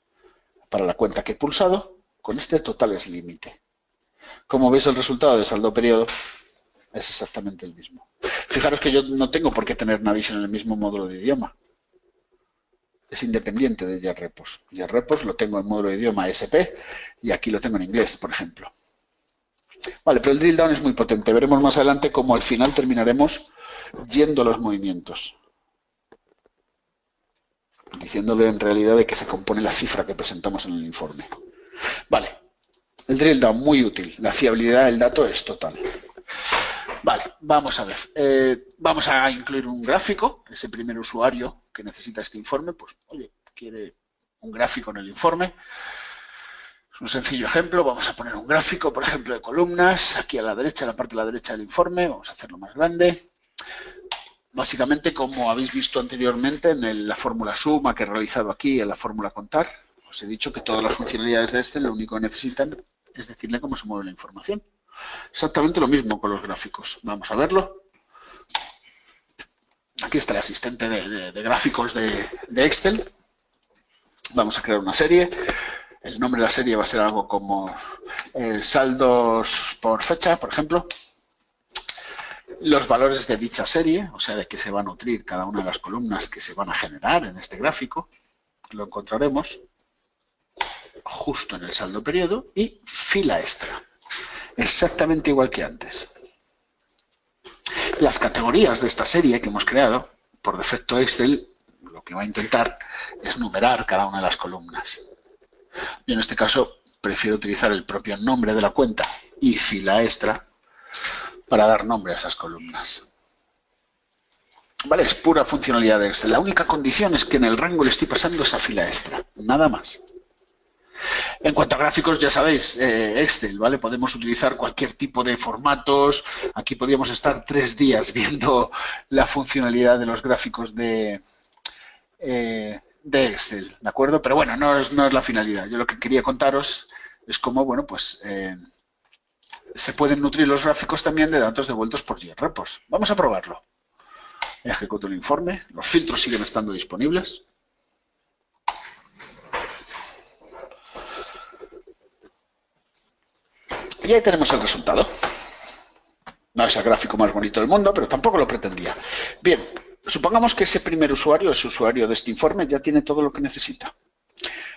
Para la cuenta que he pulsado, con este totales límite. Como veis, el resultado de saldo periodo es exactamente el mismo. Fijaros que yo no tengo por qué tener Navision en el mismo módulo de idioma. Es independiente de JetRepos. JetRepos lo tengo en módulo de idioma SP y aquí lo tengo en inglés, por ejemplo. Vale, pero el drill down es muy potente. Veremos más adelante cómo al final terminaremos yendo a los movimientos, diciéndole en realidad de qué se compone la cifra que presentamos en el informe. Vale, el drill down muy útil. La fiabilidad del dato es total. Vale, vamos a ver. Vamos a incluir un gráfico. Ese primer usuario que necesita este informe, pues, oye, quiere un gráfico en el informe. Es un sencillo ejemplo. Vamos a poner un gráfico, por ejemplo, de columnas. Aquí a la derecha, en la parte de la derecha del informe. Vamos a hacerlo más grande. Básicamente, como habéis visto anteriormente en la fórmula suma que he realizado aquí, en la fórmula contar, os he dicho que todas las funcionalidades de Excel lo único que necesitan es decirle cómo se mueve la información. Exactamente lo mismo con los gráficos. Vamos a verlo. Aquí está el asistente de gráficos de Excel. Vamos a crear una serie. El nombre de la serie va a ser algo como saldos por fecha, por ejemplo. los valores de dicha serie, o sea, de qué se va a nutrir cada una de las columnas que se van a generar en este gráfico, lo encontraremos justo en el saldo periodo y fila extra, exactamente igual que antes. Las categorías de esta serie que hemos creado, por defecto Excel, lo que va a intentar es numerar cada una de las columnas. Yo en este caso prefiero utilizar el propio nombre de la cuenta y fila extra para dar nombre a esas columnas. Vale, es pura funcionalidad de Excel. La única condición es que en el rango le estoy pasando esa fila extra, nada más. En cuanto a gráficos, ya sabéis, Excel, ¿vale? Podemos utilizar cualquier tipo de formatos. Aquí podríamos estar 3 días viendo la funcionalidad de los gráficos de Excel, ¿de acuerdo? Pero bueno, no es la finalidad. Yo lo que quería contaros es cómo, bueno, pues se pueden nutrir los gráficos también de datos devueltos por JRepos. Vamos a probarlo. Ejecuto el informe. Los filtros siguen estando disponibles. Y ahí tenemos el resultado. No es el gráfico más bonito del mundo, pero tampoco lo pretendía. Bien, supongamos que ese primer usuario, ese usuario de este informe, ya tiene todo lo que necesita.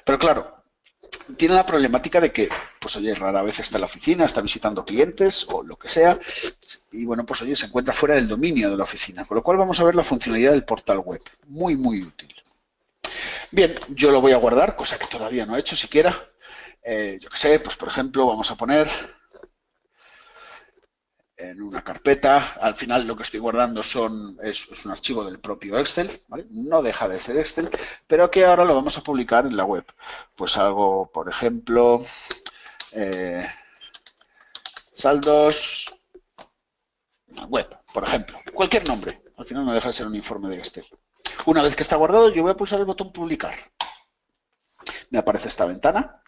Pero claro, tiene la problemática de que, pues oye, rara vez está en la oficina, está visitando clientes o lo que sea, y bueno, pues oye, se encuentra fuera del dominio de la oficina. Con lo cual vamos a ver la funcionalidad del portal web. Muy, muy útil. Bien, yo lo voy a guardar, cosa que todavía no he hecho siquiera. Yo qué sé, pues por ejemplo, vamos a poner en una carpeta. Al final lo que estoy guardando es un archivo del propio Excel, ¿vale? No deja de ser Excel, pero que ahora lo vamos a publicar en la web. Pues algo, por ejemplo, saldos web, por ejemplo. Cualquier nombre. Al final no deja de ser un informe de Excel. Una vez que está guardado, yo voy a pulsar el botón publicar. Me aparece esta ventana,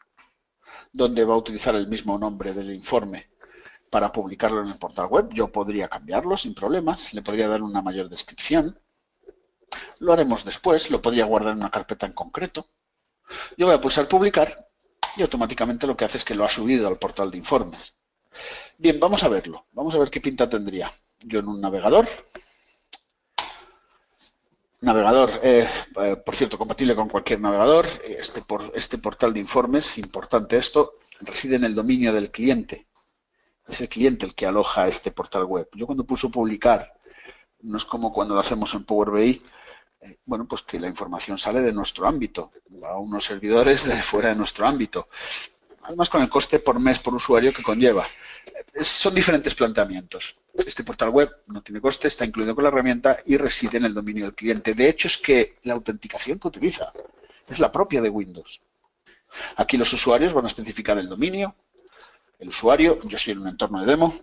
donde va a utilizar el mismo nombre del informe para publicarlo en el portal web. Yo podría cambiarlo sin problemas, le podría dar una mayor descripción. Lo haremos después, lo podría guardar en una carpeta en concreto. Yo voy a pulsar publicar y automáticamente lo que hace es que lo ha subido al portal de informes. Bien, vamos a verlo. Vamos a ver qué pinta tendría. Yo en un navegador, por cierto, compatible con cualquier navegador. Este portal de informes, importante esto, reside en el dominio del cliente. Es el cliente el que aloja este portal web. Yo cuando pulso publicar, no es como cuando lo hacemos en Power BI, bueno, pues que la información sale de nuestro ámbito, va a unos servidores de fuera de nuestro ámbito. Además, con el coste por mes por usuario que conlleva. Son diferentes planteamientos. Este portal web no tiene coste, está incluido con la herramienta y reside en el dominio del cliente. De hecho, es que la autenticación que utiliza es la propia de Windows. Aquí los usuarios van a especificar el dominio, el usuario, yo estoy en un entorno de demo,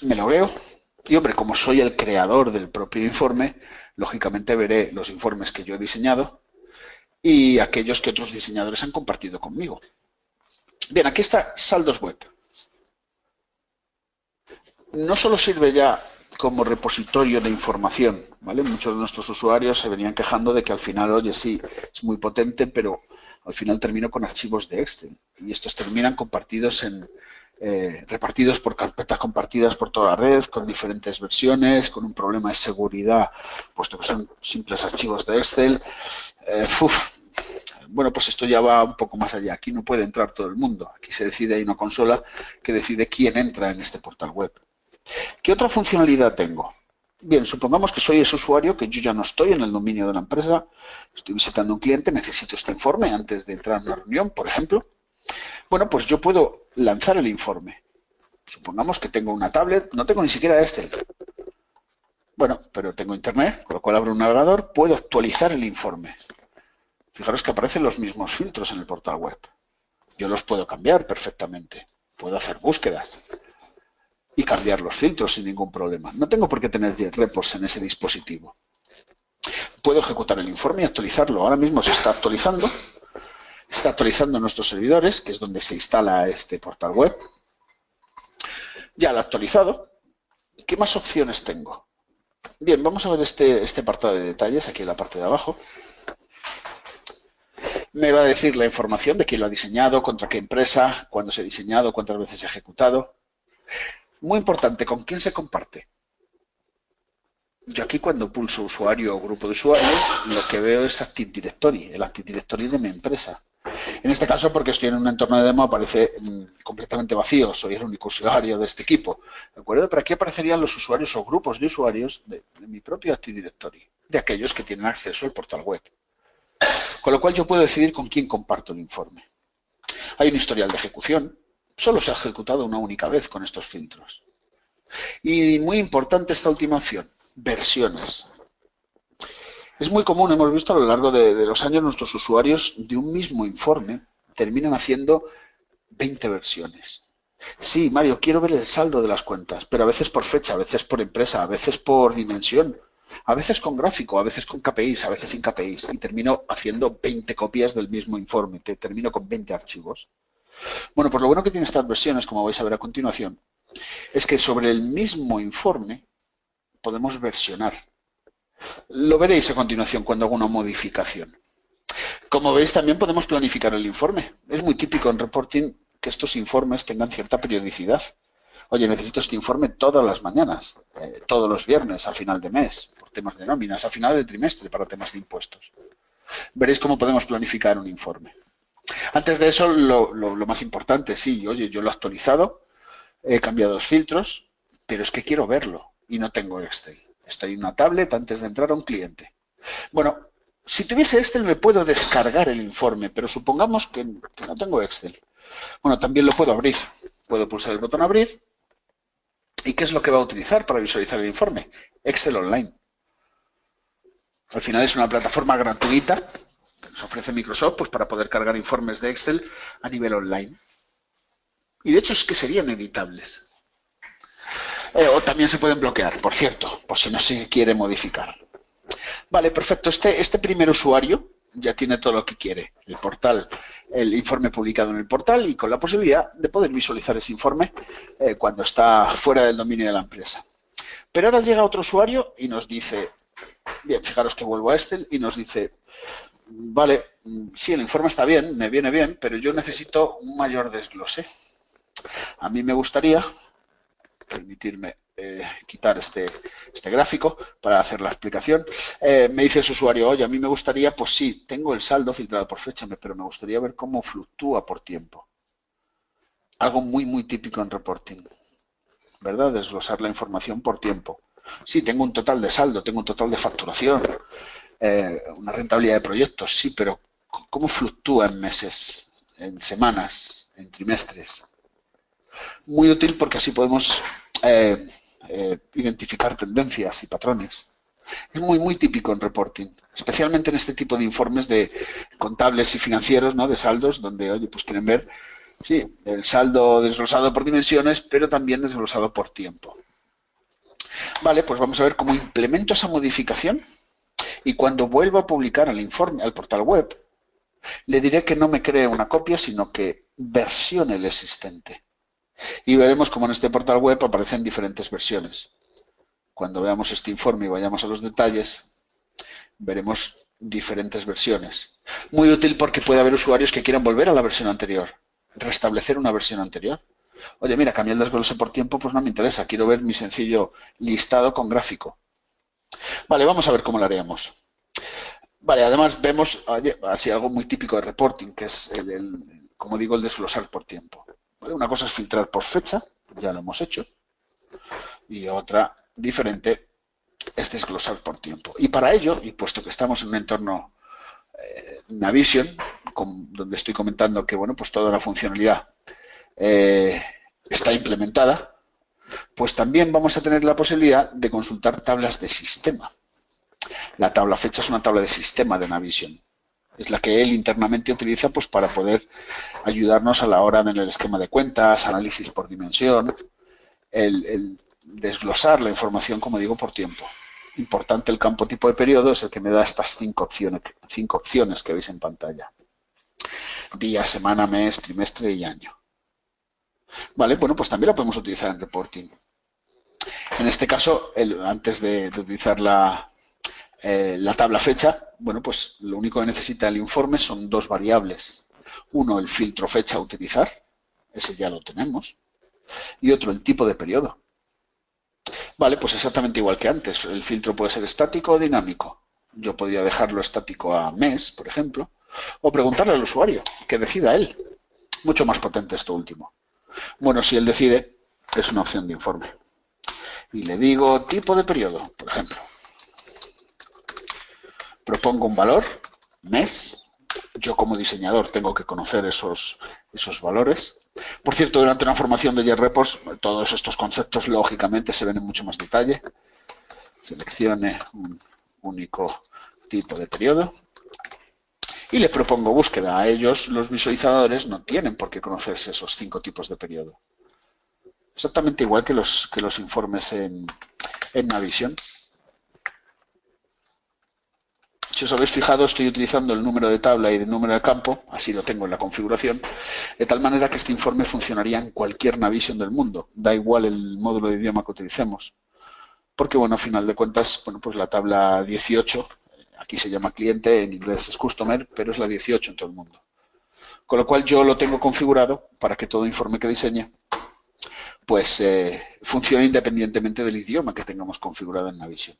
me logueo y, hombre, como soy el creador del propio informe, lógicamente veré los informes que yo he diseñado y aquellos que otros diseñadores han compartido conmigo. Bien, aquí está saldos web. No solo sirve ya como repositorio de información, ¿vale? Muchos de nuestros usuarios se venían quejando de que al final, oye, sí, es muy potente, pero al final termino con archivos de Excel y estos terminan compartidos repartidos por carpetas compartidas por toda la red, con diferentes versiones, con un problema de seguridad, puesto que son simples archivos de Excel. Bueno, pues esto ya va un poco más allá. Aquí no puede entrar todo el mundo. Aquí se decide, hay una consola que decide quién entra en este portal web. ¿Qué otra funcionalidad tengo? Bien, supongamos que soy ese usuario, que yo ya no estoy en el dominio de la empresa, estoy visitando a un cliente, necesito este informe antes de entrar en una reunión, por ejemplo. Bueno, pues yo puedo lanzar el informe. Supongamos que tengo una tablet, no tengo ni siquiera Excel. Bueno, pero tengo internet, con lo cual abro un navegador, puedo actualizar el informe. Fijaros que aparecen los mismos filtros en el portal web. Yo los puedo cambiar perfectamente. Puedo hacer búsquedas y cambiar los filtros sin ningún problema. No tengo por qué tener JRepos en ese dispositivo. Puedo ejecutar el informe y actualizarlo. Ahora mismo se está actualizando. Está actualizando nuestros servidores, que es donde se instala este portal web. Ya lo he actualizado. ¿Qué más opciones tengo? Bien, vamos a ver este apartado de detalles aquí en la parte de abajo. Me va a decir la información de quién lo ha diseñado, contra qué empresa, cuándo se ha diseñado, cuántas veces se ha ejecutado. Muy importante, ¿con quién se comparte? Yo aquí cuando pulso usuario o grupo de usuarios, lo que veo es Active Directory, el Active Directory de mi empresa. En este caso, porque estoy en un entorno de demo, aparece completamente vacío, soy el único usuario de este equipo. ¿De acuerdo? Pero aquí aparecerían los usuarios o grupos de usuarios de mi propio Active Directory, de aquellos que tienen acceso al portal web. Con lo cual yo puedo decidir con quién comparto el informe. Hay un historial de ejecución, solo se ha ejecutado una única vez con estos filtros. Y muy importante esta última opción, versiones. Es muy común, hemos visto a lo largo de los años, nuestros usuarios de un mismo informe terminan haciendo 20 versiones. Sí, Mario, quiero ver el saldo de las cuentas, pero a veces por fecha, a veces por empresa, a veces por dimensión, a veces con gráfico, a veces con KPIs, a veces sin KPIs, y termino haciendo 20 copias del mismo informe, termino con 20 archivos. Bueno, pues lo bueno que tiene estas versiones, como vais a ver a continuación, es que sobre el mismo informe podemos versionar. Lo veréis a continuación cuando hago una modificación. Como veis, también podemos planificar el informe. Es muy típico en reporting que estos informes tengan cierta periodicidad. Oye, necesito este informe todas las mañanas, todos los viernes, a final de mes, por temas de nóminas, a final de trimestre, para temas de impuestos. Veréis cómo podemos planificar un informe. Antes de eso, lo más importante, sí, oye, yo lo he actualizado, he cambiado los filtros, pero es que quiero verlo y no tengo Excel. Estoy en una tablet antes de entrar a un cliente. Bueno, si tuviese Excel me puedo descargar el informe, pero supongamos que no tengo Excel. Bueno, también lo puedo abrir. Puedo pulsar el botón abrir. ¿Y qué es lo que va a utilizar para visualizar el informe? Excel Online. Al final es una plataforma gratuita que nos ofrece Microsoft pues, para poder cargar informes de Excel a nivel online. Y de hecho es que serían editables. O también se pueden bloquear, por cierto, por si no se quiere modificar. Vale, perfecto. Este primer usuario ya tiene todo lo que quiere. El portal, el informe publicado en el portal y con la posibilidad de poder visualizar ese informe cuando está fuera del dominio de la empresa. Pero ahora llega otro usuario y nos dice, bien, fijaros que vuelvo a Excel y nos dice, vale, sí, el informe está bien, me viene bien, pero yo necesito un mayor desglose. A mí me gustaría permitirme quitar este gráfico para hacer la explicación. Me dice ese usuario, oye, a mí me gustaría, pues sí, tengo el saldo filtrado por fecha, pero me gustaría ver cómo fluctúa por tiempo. Algo muy, muy típico en reporting, ¿verdad? Desglosar la información por tiempo. Sí, tengo un total de saldo, tengo un total de facturación, una rentabilidad de proyectos, sí, pero ¿cómo fluctúa en meses, en semanas, en trimestres? Muy útil porque así podemos identificar tendencias y patrones. Es muy, muy típico en reporting, especialmente en este tipo de informes de contables y financieros, ¿no? De saldos, donde, oye, pues quieren ver, sí, el saldo desglosado por dimensiones, pero también desglosado por tiempo. Vale, pues vamos a ver cómo implemento esa modificación y cuando vuelva a publicar el informe al portal web, le diré que no me cree una copia, sino que versione el existente. Y veremos cómo en este portal web aparecen diferentes versiones. Cuando veamos este informe y vayamos a los detalles, veremos diferentes versiones. Muy útil porque puede haber usuarios que quieran volver a la versión anterior, restablecer una versión anterior. Oye, mira, cambié el desglose por tiempo, pues no me interesa, quiero ver mi sencillo listado con gráfico. Vale, vamos a ver cómo lo haríamos. Vale, además vemos así algo muy típico de reporting, que es, como digo, el desglosar por tiempo. ¿Vale? Una cosa es filtrar por fecha, ya lo hemos hecho, y otra diferente es desglosar por tiempo. Y para ello, y puesto que estamos en un entorno Navision, donde estoy comentando que bueno, pues toda la funcionalidad está implementada, pues también vamos a tener la posibilidad de consultar tablas de sistema. La tabla fecha es una tabla de sistema de Navision. Es la que él internamente utiliza pues, para poder ayudarnos a la hora en el esquema de cuentas, análisis por dimensión, el desglosar la información, como digo, por tiempo. Importante el campo tipo de periodo, es el que me da estas cinco opciones que veis en pantalla. Día, semana, mes, trimestre y año. Vale, bueno, pues también la podemos utilizar en reporting. En este caso, antes de utilizar la tabla fecha, bueno, pues lo único que necesita el informe son dos variables. Uno, el filtro fecha a utilizar, ese ya lo tenemos. y otro el tipo de periodo. Vale, pues exactamente igual que antes. El filtro puede ser estático o dinámico. Yo podría dejarlo estático a mes, por ejemplo, o preguntarle al usuario, que decida él. Mucho más potente esto último. Bueno, si él decide, es una opción de informe. Y le digo tipo de periodo, por ejemplo. Propongo un valor, mes. Yo como diseñador tengo que conocer esos valores. Por cierto, durante una formación de JReports, todos estos conceptos lógicamente se ven en mucho más detalle. Seleccione un único tipo de periodo y le propongo búsqueda. A ellos, los visualizadores, no tienen por qué conocerse esos 5 tipos de periodo. Exactamente igual que los informes en Navision. Si os habéis fijado, estoy utilizando el número de tabla y el número de campo, así lo tengo en la configuración, de tal manera que este informe funcionaría en cualquier Navision del mundo. Da igual el módulo de idioma que utilicemos. Porque, bueno, a final de cuentas, bueno, pues la tabla 18, aquí se llama cliente, en inglés es customer, pero es la 18 en todo el mundo. Con lo cual yo lo tengo configurado para que todo informe que diseñe pues funcione independientemente del idioma que tengamos configurado en Navision.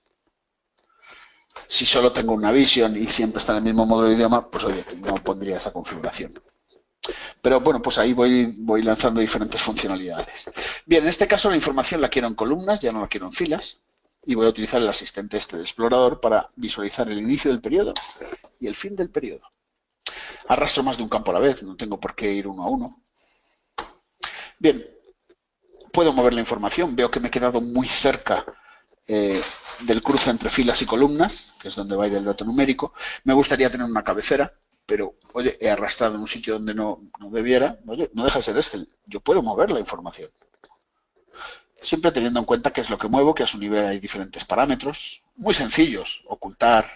Si solo tengo una Navision y siempre está en el mismo módulo de idioma, pues oye, no pondría esa configuración. Pero bueno, pues ahí voy lanzando diferentes funcionalidades. Bien, en este caso la información la quiero en columnas, ya no la quiero en filas. Y voy a utilizar el asistente de explorador para visualizar el inicio del periodo y el fin del periodo. Arrastro más de un campo a la vez, no tengo por qué ir uno a uno. Bien, puedo mover la información, veo que me he quedado muy cerca del cruce entre filas y columnas, que es donde va a ir el dato numérico. Me gustaría tener una cabecera, pero, oye, he arrastrado en un sitio donde no debiera. Oye, no deja de ser Excel, yo puedo mover la información. Siempre teniendo en cuenta qué es lo que muevo, que a su nivel hay diferentes parámetros, muy sencillos, ocultar,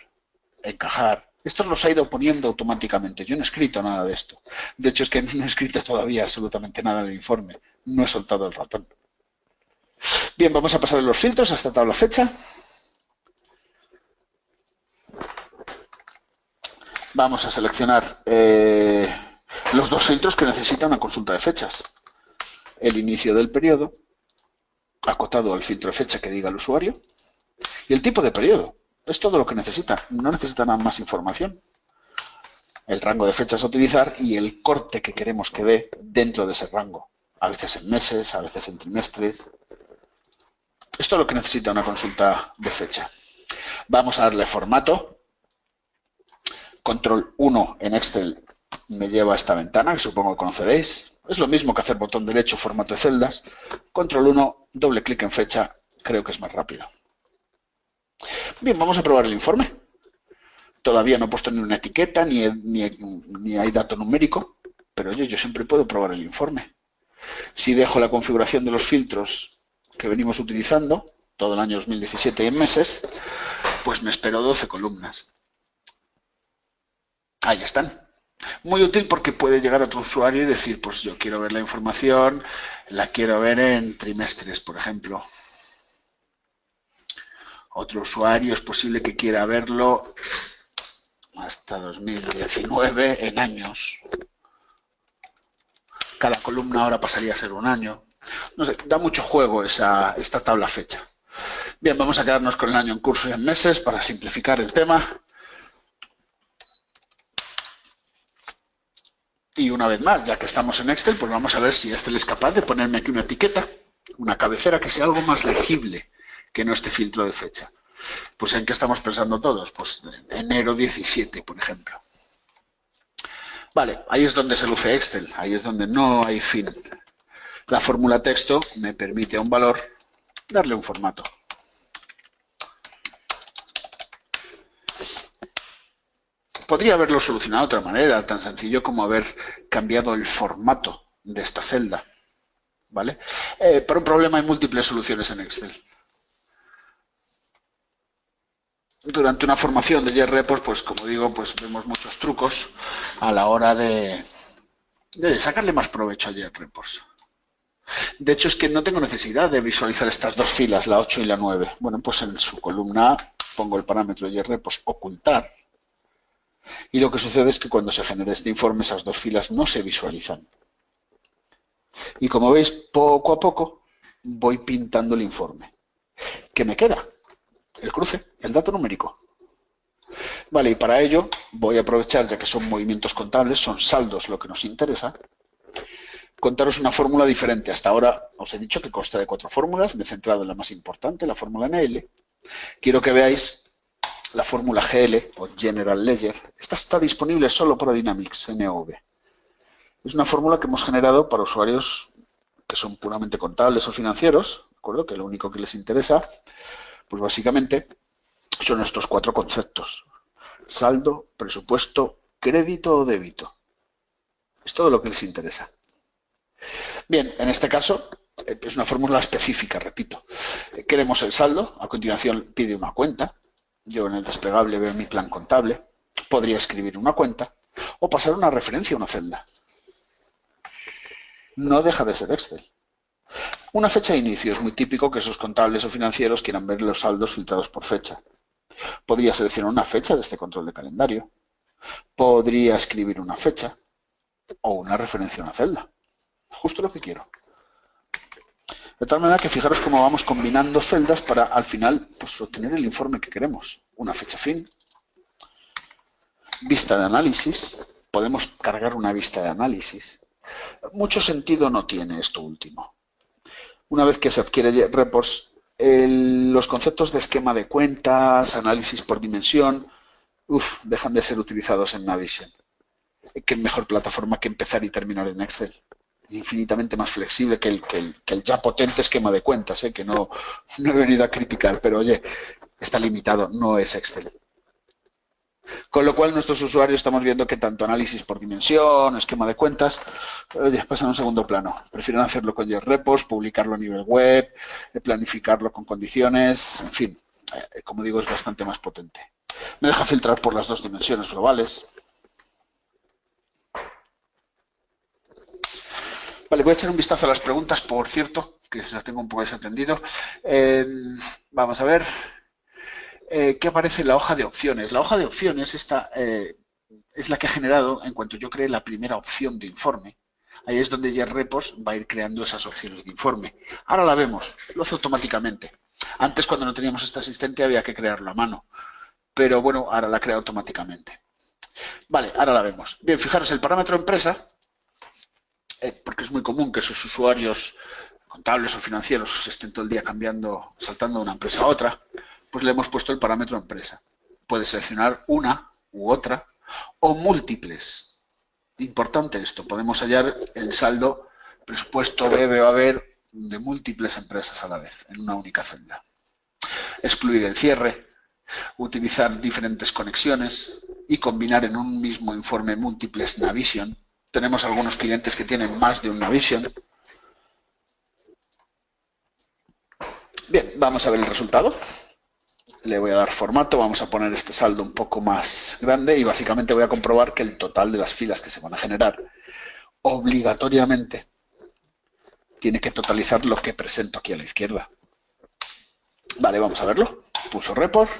encajar. Estos los ha ido poniendo automáticamente. Yo no he escrito nada de esto. De hecho, es que no he escrito todavía absolutamente nada del informe. No he soltado el ratón. Bien, vamos a pasar los filtros a esta tabla fecha. Vamos a seleccionar los dos filtros que necesitan una consulta de fechas. El inicio del periodo, acotado al filtro de fecha que diga el usuario, y el tipo de periodo. Es todo lo que necesita, no necesita nada más información. El rango de fechas a utilizar y el corte que queremos que dé dentro de ese rango. A veces en meses, a veces en trimestres. Esto es lo que necesita una consulta de fecha. Vamos a darle formato. Control 1 en Excel me lleva a esta ventana, que supongo que conoceréis. Es lo mismo que hacer botón derecho, formato de celdas. Control 1, doble clic en fecha, creo que es más rápido. Bien, vamos a probar el informe. Todavía no he puesto ni una etiqueta, ni hay dato numérico, pero oye, yo siempre puedo probar el informe. Si dejo la configuración de los filtros que venimos utilizando, todo el año 2017 y en meses, pues me espero 12 columnas. Ahí están. Muy útil porque puede llegar a otro usuario y decir, pues yo quiero ver la información, la quiero ver en trimestres, por ejemplo. Otro usuario es posible que quiera verlo hasta 2019 en años. Cada columna ahora pasaría a ser un año. No sé, da mucho juego esta tabla fecha. Bien, vamos a quedarnos con el año en curso y en meses para simplificar el tema. Y una vez más, ya que estamos en Excel, pues vamos a ver si Excel es capaz de ponerme aquí una etiqueta, una cabecera que sea algo más legible que no este filtro de fecha. Pues ¿en qué estamos pensando todos? Pues en enero 17, por ejemplo. Vale, ahí es donde se luce Excel, ahí es donde no hay fin. La fórmula texto me permite a un valor darle un formato. Podría haberlo solucionado de otra manera, tan sencillo como haber cambiado el formato de esta celda. ¿Vale? Para un problema hay múltiples soluciones en Excel. Durante una formación de JReports, pues como digo, pues vemos muchos trucos a la hora de sacarle más provecho a JReports. De hecho, es que no tengo necesidad de visualizar estas dos filas, la 8 y la 9. Bueno, pues en su columna A pongo el parámetro de JReports ocultar. Y lo que sucede es que cuando se genera este informe, esas dos filas no se visualizan. Y como veis, poco a poco voy pintando el informe. ¿Qué me queda? El cruce, el dato numérico. Vale, y para ello voy a aprovechar, ya que son movimientos contables, son saldos lo que nos interesa, contaros una fórmula diferente. Hasta ahora os he dicho que consta de 4 fórmulas, me he centrado en la más importante, la fórmula NL. Quiero que veáis la fórmula GL, o General Ledger. Esta está disponible solo para Dynamics NV. Es una fórmula que hemos generado para usuarios que son puramente contables o financieros, ¿de acuerdo? Que lo único que les interesa, pues básicamente, son estos 4 conceptos. Saldo, presupuesto, crédito o débito. Es todo lo que les interesa. Bien, en este caso es una fórmula específica, repito. Queremos el saldo, a continuación pide una cuenta. Yo en el desplegable veo mi plan contable. Podría escribir una cuenta o pasar una referencia a una celda. No deja de ser Excel. Una fecha de inicio es muy típico que esos contables o financieros quieran ver los saldos filtrados por fecha. Podría seleccionar una fecha de este control de calendario. Podría escribir una fecha o una referencia a una celda. Justo lo que quiero. De tal manera que fijaros cómo vamos combinando celdas para al final pues, obtener el informe que queremos. Una fecha fin. Vista de análisis. Podemos cargar una vista de análisis. Mucho sentido no tiene esto último. Una vez que se adquiere Reports, los conceptos de esquema de cuentas, análisis por dimensión, dejan de ser utilizados en Navision. Qué mejor plataforma que empezar y terminar en Excel. Infinitamente más flexible que el ya potente esquema de cuentas, que no he venido a criticar, pero oye, está limitado, no es Excel. Con lo cual nuestros usuarios estamos viendo que tanto análisis por dimensión, esquema de cuentas, oye, pasan a un segundo plano. Prefieren hacerlo con JRepos, publicarlo a nivel web, planificarlo con condiciones, en fin, como digo, es bastante más potente. Me deja filtrar por las 2 dimensiones globales. Vale, voy a echar un vistazo a las preguntas, por cierto, que las tengo un poco desatendido. Vamos a ver. ¿Qué aparece en la hoja de opciones? La hoja de opciones esta, es la que ha generado en cuanto yo creé la primera opción de informe. Ahí es donde JRepos va a ir creando esas opciones de informe. Ahora la vemos, lo hace automáticamente. Antes, cuando no teníamos este asistente, había que crearlo a mano. Pero bueno, ahora la crea automáticamente. Vale, ahora la vemos. Bien, fijaros, el parámetro empresa, porque es muy común que sus usuarios contables o financieros estén todo el día cambiando, saltando de una empresa a otra, pues le hemos puesto el parámetro empresa. Puede seleccionar una u otra o múltiples. Importante esto, podemos hallar el saldo, presupuesto debe haber de múltiples empresas a la vez en una única celda. Excluir el cierre, utilizar diferentes conexiones y combinar en un mismo informe múltiples Navision. Tenemos algunos clientes que tienen más de un Navision. Bien, vamos a ver el resultado. Le voy a dar formato, vamos a poner este saldo un poco más grande y básicamente voy a comprobar que el total de las filas que se van a generar obligatoriamente tiene que totalizar lo que presento aquí a la izquierda. Vale, vamos a verlo. Pulso Report.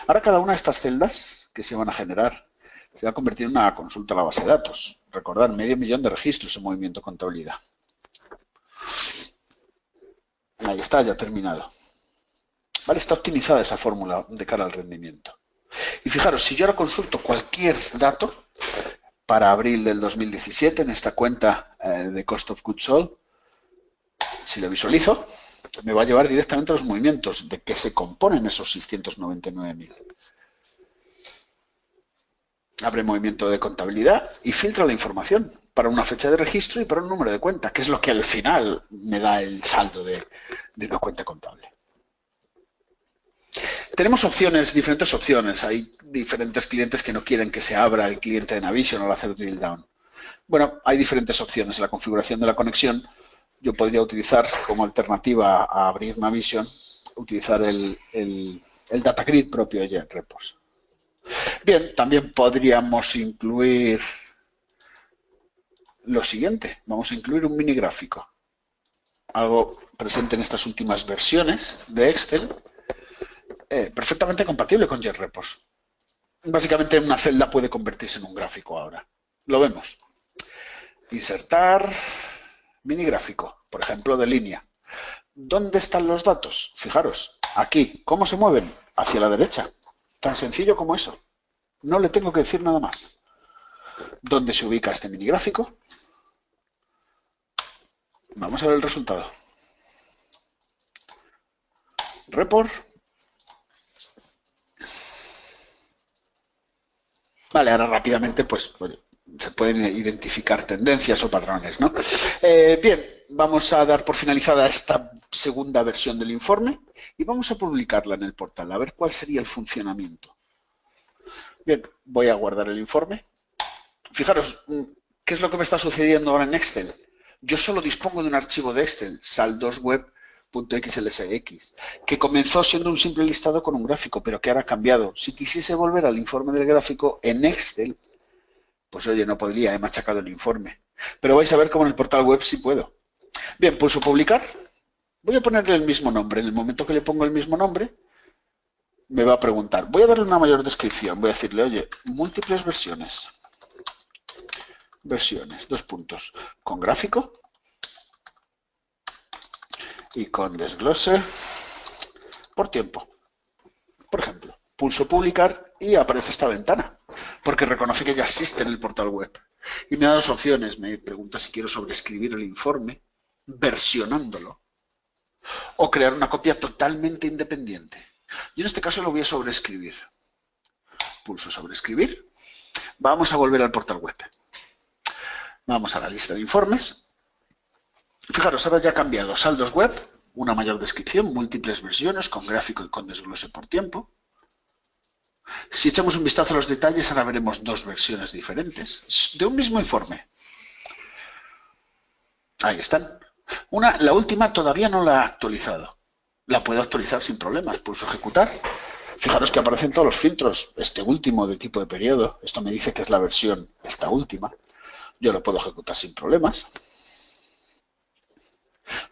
Ahora cada una de estas celdas que se van a generar se va a convertir en una consulta a la base de datos. Recordad, 500.000 de registros en movimiento contabilidad. Ahí está, ya terminado. Vale, está optimizada esa fórmula de cara al rendimiento. Y fijaros, si yo ahora consulto cualquier dato para abril del 2017 en esta cuenta de Cost of Goods Sold, si lo visualizo, me va a llevar directamente a los movimientos de que se componen esos 699.000. Abre movimiento de contabilidad y filtra la información para una fecha de registro y para un número de cuenta, que es lo que al final me da el saldo de una cuenta contable. Tenemos opciones, diferentes opciones. Hay diferentes clientes que no quieren que se abra el cliente de Navision al hacer drill down. Bueno, hay diferentes opciones. En la configuración de la conexión, yo podría utilizar como alternativa a abrir Navision, utilizar el data grid propio de JRepos. Bien, también podríamos incluir lo siguiente. Vamos a incluir un mini gráfico. Algo presente en estas últimas versiones de Excel, perfectamente compatible con JRepos. Básicamente una celda puede convertirse en un gráfico ahora. Lo vemos. Insertar. mini gráfico, por ejemplo, de línea. ¿Dónde están los datos? Fijaros, aquí. ¿Cómo se mueven? Hacia la derecha. Tan sencillo como eso. No le tengo que decir nada más. ¿Dónde se ubica este mini gráfico? Vamos a ver el resultado. Report. Vale, ahora rápidamente, pues, se pueden identificar tendencias o patrones, ¿no? Bien, vamos a dar por finalizada esta segunda versión del informe y vamos a publicarla en el portal, a ver cuál sería el funcionamiento. Bien, voy a guardar el informe. Fijaros, ¿qué es lo que me está sucediendo ahora en Excel? Yo solo dispongo de un archivo de Excel, saldosweb.xlsx, que comenzó siendo un simple listado con un gráfico, pero que ahora ha cambiado. Si quisiese volver al informe del gráfico en Excel, pues oye, no podría, he machacado el informe. Pero vais a ver cómo en el portal web sí puedo. Bien, pulso publicar. Voy a ponerle el mismo nombre. En el momento que le pongo el mismo nombre, me va a preguntar. Voy a darle una mayor descripción. Voy a decirle, oye, múltiples versiones. Versiones, 2 puntos. Con gráfico y con desglose por tiempo. Por ejemplo, pulso publicar y aparece esta ventana, porque reconoce que ya existe en el portal web. Y me da dos opciones. Me pregunta si quiero sobreescribir el informe, versionándolo, o crear una copia totalmente independiente. Yo en este caso lo voy a sobreescribir. Pulso sobreescribir. Vamos a volver al portal web. Vamos a la lista de informes. Fijaros, ahora ya ha cambiado. Saldos web, una mayor descripción, múltiples versiones, con gráfico y con desglose por tiempo. Si echamos un vistazo a los detalles, ahora veremos dos versiones diferentes de un mismo informe. Ahí están. La última todavía no la ha actualizado. La puedo actualizar sin problemas. Pulso ejecutar. Fijaros que aparecen todos los filtros. Este último de tipo de periodo. Esto me dice que es la versión esta última. Yo lo puedo ejecutar sin problemas.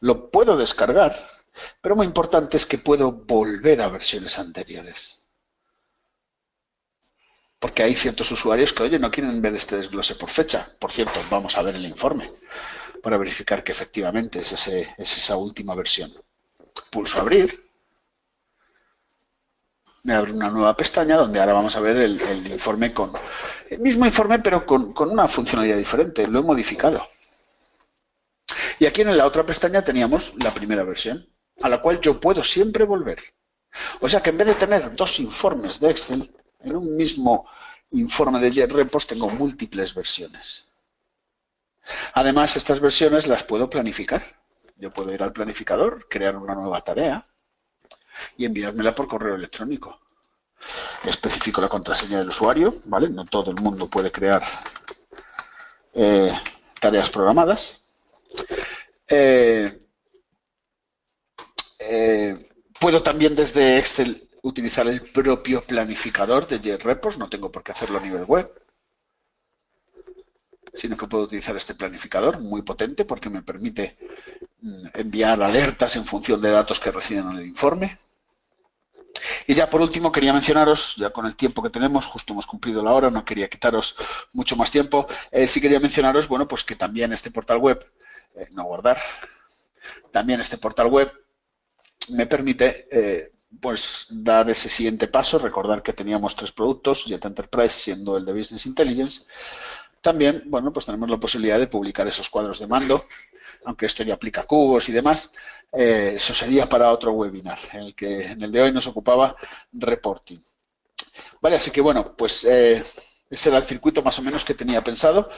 Lo puedo descargar, pero muy importante es que puedo volver a versiones anteriores. Porque hay ciertos usuarios que, oye, no quieren ver este desglose por fecha. Por cierto, vamos a ver el informe para verificar que efectivamente es esa última versión. Pulso abrir. Me abre una nueva pestaña donde ahora vamos a ver el informe el mismo informe, pero con una funcionalidad diferente. Lo he modificado. Y aquí en la otra pestaña teníamos la primera versión, a la cual yo puedo siempre volver. O sea que en vez de tener dos informes de Excel, en un mismo informe de JetRepos tengo múltiples versiones. Además, estas versiones las puedo planificar. Yo puedo ir al planificador, crear una nueva tarea y enviármela por correo electrónico. Especifico la contraseña del usuario, ¿vale? No todo el mundo puede crear tareas programadas. Puedo también desde Excel utilizar el propio planificador de JetRepos, no tengo por qué hacerlo a nivel web, sino que puedo utilizar este planificador muy potente porque me permite enviar alertas en función de datos que residen en el informe. Y ya por último quería mencionaros, ya con el tiempo que tenemos, justo hemos cumplido la hora, no quería quitaros mucho más tiempo, sí quería mencionaros, bueno, pues que también este portal web, no guardar, también este portal web me permite pues dar ese siguiente paso, recordar que teníamos 3 productos, Jet Enterprise siendo el de Business Intelligence. También, bueno, pues tenemos la posibilidad de publicar esos cuadros de mando, aunque esto ya aplica a cubos y demás. Eso sería para otro webinar, en el de hoy nos ocupaba reporting. Vale, así que bueno, pues ese era el circuito más o menos que tenía pensado.